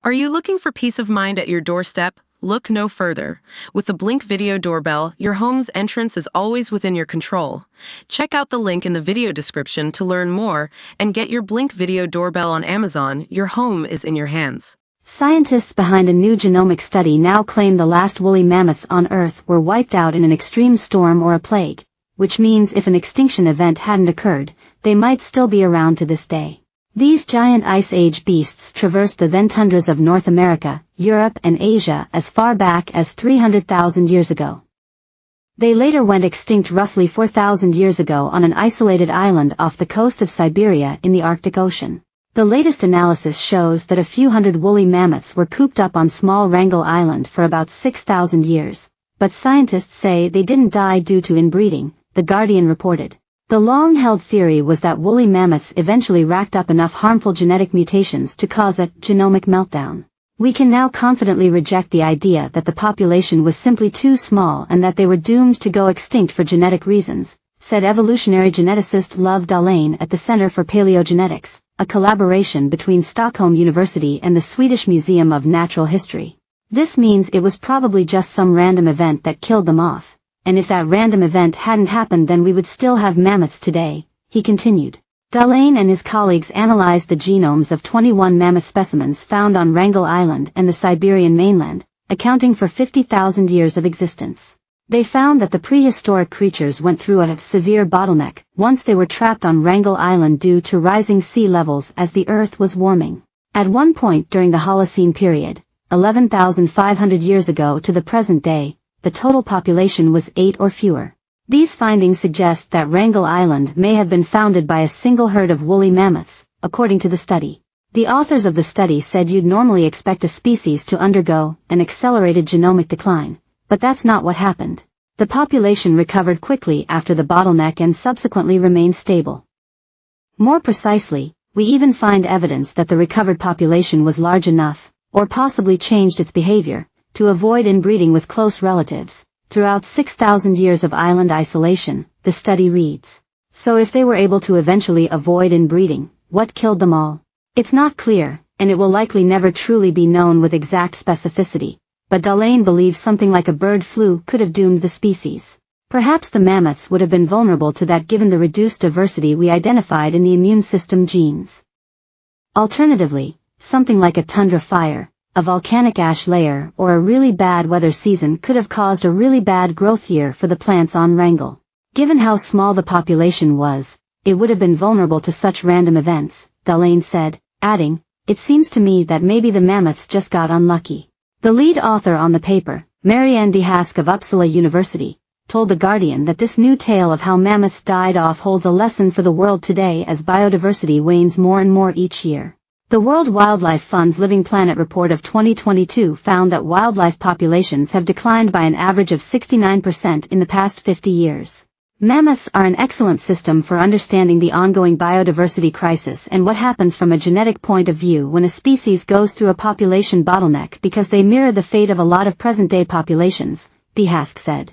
Are you looking for peace of mind at your doorstep? Look no further. With the Blink Video Doorbell, your home's entrance is always within your control. Check out the link in the video description to learn more and get your Blink Video Doorbell on Amazon. Your home is in your hands. Scientists behind a new genomic study now claim the last woolly mammoths on Earth were wiped out in an extreme storm or a plague, which means if an extinction event hadn't occurred, they might still be around to this day. These giant Ice Age beasts traversed the then tundras of North America, Europe and Asia as far back as 300,000 years ago. They later went extinct roughly 4,000 years ago on an isolated island off the coast of Siberia in the Arctic Ocean. The latest analysis shows that a few hundred woolly mammoths were cooped up on small Wrangel Island for about 6,000 years, but scientists say they didn't die due to inbreeding, The Guardian reported. The long-held theory was that woolly mammoths eventually racked up enough harmful genetic mutations to cause a genomic meltdown. We can now confidently reject the idea that the population was simply too small and that they were doomed to go extinct for genetic reasons, said evolutionary geneticist Love Dahlén at the Center for Paleogenetics, a collaboration between Stockholm University and the Swedish Museum of Natural History. This means it was probably just some random event that killed them off. And if that random event hadn't happened then we would still have mammoths today, he continued. Dahlén and his colleagues analyzed the genomes of 21 mammoth specimens found on Wrangel Island and the Siberian mainland, accounting for 50,000 years of existence. They found that the prehistoric creatures went through a severe bottleneck once they were trapped on Wrangel Island due to rising sea levels as the Earth was warming. At one point during the Holocene period, 11,500 years ago to the present day, the total population was 8 or fewer. These findings suggest that Wrangel Island may have been founded by a single herd of woolly mammoths, according to the study. The authors of the study said you'd normally expect a species to undergo an accelerated genomic decline, but that's not what happened. The population recovered quickly after the bottleneck and subsequently remained stable. More precisely, we even find evidence that the recovered population was large enough, or possibly changed its behavior, to avoid inbreeding with close relatives. Throughout 6,000 years of island isolation, the study reads. So if they were able to eventually avoid inbreeding, what killed them all? It's not clear, and it will likely never truly be known with exact specificity, but Dahlén believes something like a bird flu could have doomed the species. Perhaps the mammoths would have been vulnerable to that given the reduced diversity we identified in the immune system genes. Alternatively, something like a tundra fire, a volcanic ash layer or a really bad weather season could have caused a really bad growth year for the plants on Wrangel. Given how small the population was, it would have been vulnerable to such random events, Dahlén said, adding, it seems to me that maybe the mammoths just got unlucky. The lead author on the paper, Marianne de Hask of Uppsala University, told The Guardian that this new tale of how mammoths died off holds a lesson for the world today as biodiversity wanes more and more each year. The World Wildlife Fund's Living Planet report of 2022 found that wildlife populations have declined by an average of 69% in the past 50 years. Mammoths are an excellent system for understanding the ongoing biodiversity crisis and what happens from a genetic point of view when a species goes through a population bottleneck because they mirror the fate of a lot of present-day populations, de Hask said.